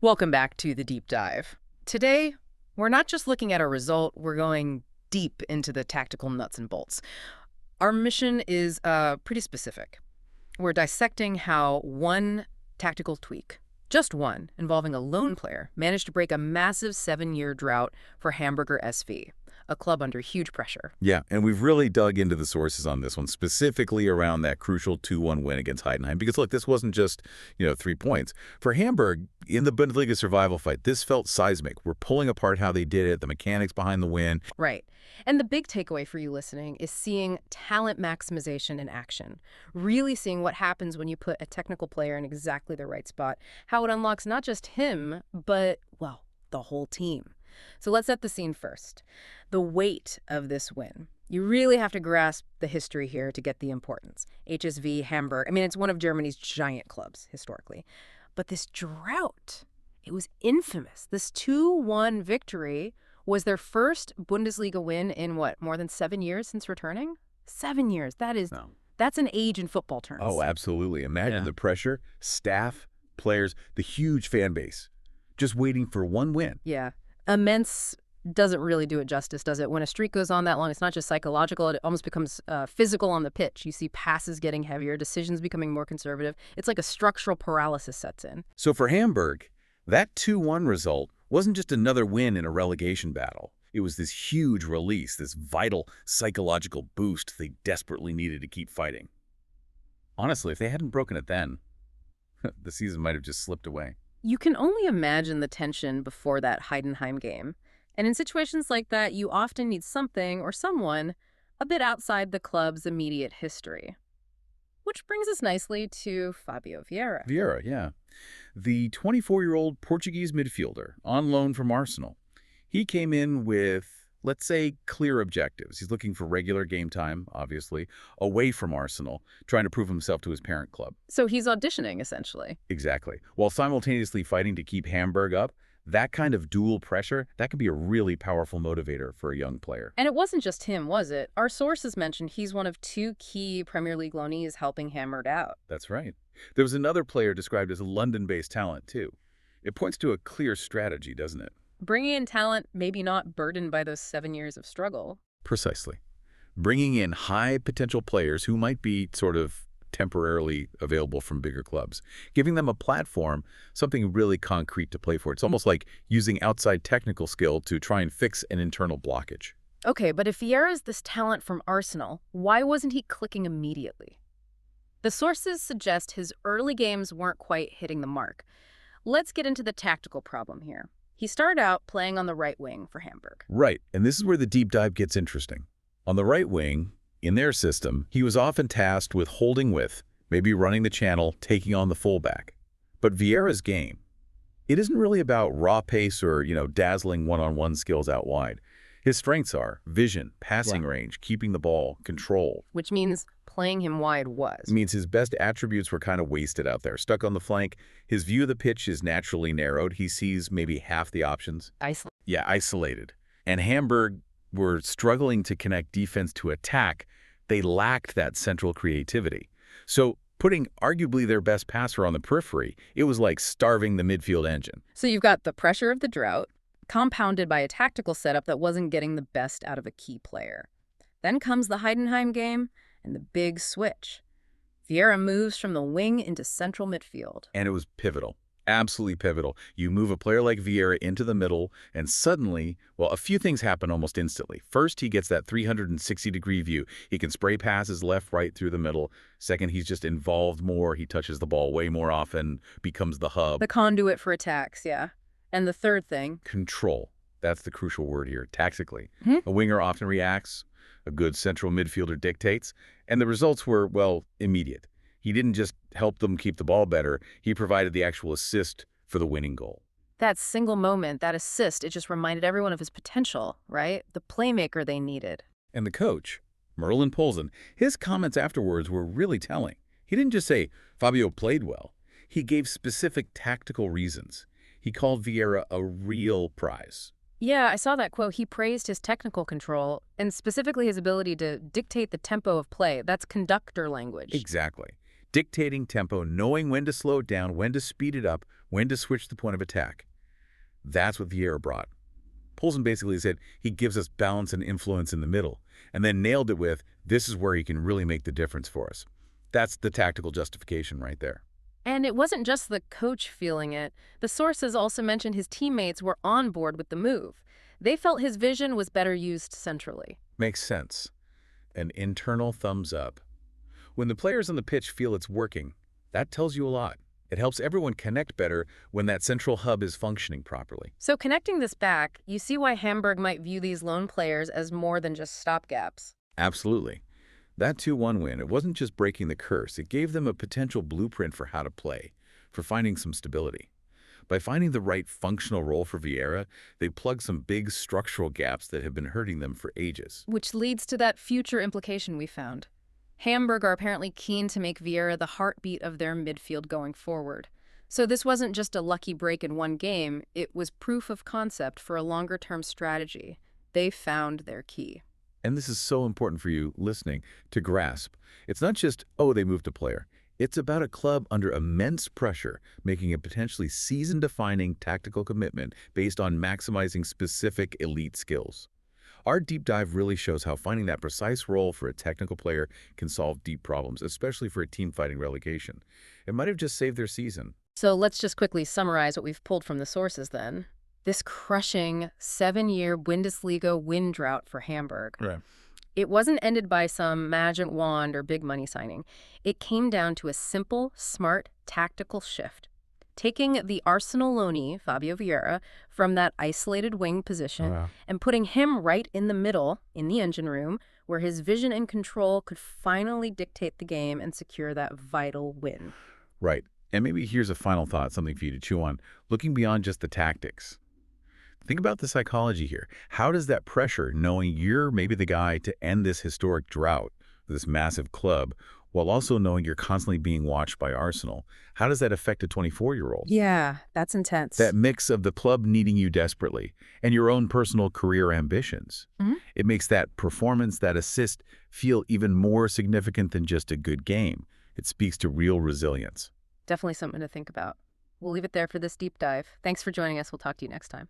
Welcome back to The Deep Dive. Today, we're not just looking at a result, we're going deep into the tactical nuts and bolts. Our mission is pretty specific. We're dissecting how one tactical tweak, just one, involving a lone player, managed to break a massive 7-year drought for Hamburger SV, a club under huge pressure. Yeah, and we've really dug into the sources on this one, specifically around that crucial 2-1 win against Heidenheim. Because, look, this wasn't just, 3 points. For Hamburg, in the Bundesliga survival fight, this felt seismic. We're pulling apart how they did it, the mechanics behind the win. Right. And the big takeaway for you listening is seeing talent maximization in action. Really seeing what happens when you put a technical player in exactly the right spot. How it unlocks not just him, but, well, the whole team. So let's set the scene first. The weight of this win. You really have to grasp the history here to get the importance. HSV Hamburg, it's one of Germany's giant clubs, historically. But this drought, it was infamous. This 2-1 victory was their first Bundesliga win in, more than 7 years since returning? 7 years. That's an age in football terms. Oh, absolutely. Imagine the pressure, staff, players, the huge fan base, just waiting for one win. Yeah. Immense doesn't really do it justice, does it? When a streak goes on that long, it's not just psychological, it almost becomes physical on the pitch. You see passes getting heavier, decisions becoming more conservative. It's like a structural paralysis sets in. So for Hamburg, that 2-1 result wasn't just another win in a relegation battle. It was this huge release, this vital psychological boost they desperately needed to keep fighting. Honestly, if they hadn't broken it then, the season might have just slipped away. You can only imagine the tension before that Heidenheim game. And in situations like that, you often need something or someone a bit outside the club's immediate history. Which brings us nicely to Fabio Vieira. Vieira, yeah. The 24-year-old Portuguese midfielder on loan from Arsenal. He came in with, let's say, clear objectives. He's looking for regular game time, obviously, away from Arsenal, trying to prove himself to his parent club. So he's auditioning, essentially. Exactly. While simultaneously fighting to keep Hamburg up, that kind of dual pressure, that could be a really powerful motivator for a young player. And it wasn't just him, was it? Our sources mentioned he's one of 2 key Premier League loanees helping Hamburg out. That's right. There was another player described as a London-based talent, too. It points to a clear strategy, doesn't it? Bringing in talent maybe not burdened by those 7 years of struggle. Precisely. Bringing in high-potential players who might be sort of temporarily available from bigger clubs. Giving them a platform, something really concrete to play for. It's almost like using outside technical skill to try and fix an internal blockage. Okay, but if Vieira's this talent from Arsenal, why wasn't he clicking immediately? The sources suggest his early games weren't quite hitting the mark. Let's get into the tactical problem here. He started out playing on the right wing for Hamburg. Right, and this is where the deep dive gets interesting. On the right wing, in their system, he was often tasked with holding with, maybe running the channel, taking on the fullback. But Vieira's game, it isn't really about raw pace or, dazzling one-on-one skills out wide. His strengths are vision, passing range, keeping the ball, control. Which means playing him wide was. It means his best attributes were kind of wasted out there, stuck on the flank. His view of the pitch is naturally narrowed. He sees maybe half the options. Isolated. And Hamburg were struggling to connect defense to attack. They lacked that central creativity. So putting arguably their best passer on the periphery, it was like starving the midfield engine. So you've got the pressure of the drought, compounded by a tactical setup that wasn't getting the best out of a key player. Then comes the Heidenheim game and the big switch. Vieira moves from the wing into central midfield. And it was pivotal. Absolutely pivotal. You move a player like Vieira into the middle, and suddenly, a few things happen almost instantly. First, he gets that 360-degree view. He can spray passes left, right, through the middle. Second, he's just involved more. He touches the ball way more often, becomes the hub. The conduit for attacks, yeah. And the third thing? Control. That's the crucial word here, tactically. A winger often reacts. A good central midfielder dictates. And the results were, immediate. He didn't just help them keep the ball better. He provided the actual assist for the winning goal. That single moment, that assist, it just reminded everyone of his potential, right? The playmaker they needed. And the coach, Merlin Poulsen, his comments afterwards were really telling. He didn't just say, Fabio played well. He gave specific tactical reasons. He called Vieira a real prize. Yeah, I saw that quote. He praised his technical control and specifically his ability to dictate the tempo of play. That's conductor language. Exactly. Dictating tempo, knowing when to slow it down, when to speed it up, when to switch the point of attack. That's what Vieira brought. Poulsen basically said he gives us balance and influence in the middle, and then nailed it with, this is where he can really make the difference for us. That's the tactical justification right there. And it wasn't just the coach feeling it. The sources also mentioned his teammates were on board with the move. They felt his vision was better used centrally. Makes sense. An internal thumbs up. When the players on the pitch feel it's working, that tells you a lot. It helps everyone connect better when that central hub is functioning properly. So connecting this back, you see why Hamburg might view these lone players as more than just stopgaps. Absolutely. That 2-1 win, it wasn't just breaking the curse. It gave them a potential blueprint for how to play, for finding some stability. By finding the right functional role for Vieira, they plugged some big structural gaps that have been hurting them for ages. Which leads to that future implication we found. Hamburg are apparently keen to make Vieira the heartbeat of their midfield going forward. So this wasn't just a lucky break in one game, it was proof of concept for a longer-term strategy. They found their key. And this is so important for you listening to grasp. It's not just, oh, they moved a player. It's about a club under immense pressure, making a potentially season-defining tactical commitment based on maximizing specific elite skills. Our deep dive really shows how finding that precise role for a technical player can solve deep problems, especially for a team fighting relegation. It might have just saved their season. So let's just quickly summarize what we've pulled from the sources then. This crushing 7-year Bundesliga win drought for Hamburg. Right. It wasn't ended by some magic wand or big money signing. It came down to a simple, smart, tactical shift. Taking the Arsenal loanee, Fabio Vieira, from that isolated wing position and putting him right in the middle, in the engine room, where his vision and control could finally dictate the game and secure that vital win. Right. And maybe here's a final thought, something for you to chew on. Looking beyond just the tactics. Think about the psychology here. How does that pressure, knowing you're maybe the guy to end this historic drought, this massive club, while also knowing you're constantly being watched by Arsenal, how does that affect a 24-year-old? Yeah, that's intense. That mix of the club needing you desperately and your own personal career ambitions. It makes that performance, that assist, feel even more significant than just a good game. It speaks to real resilience. Definitely something to think about. We'll leave it there for this deep dive. Thanks for joining us. We'll talk to you next time.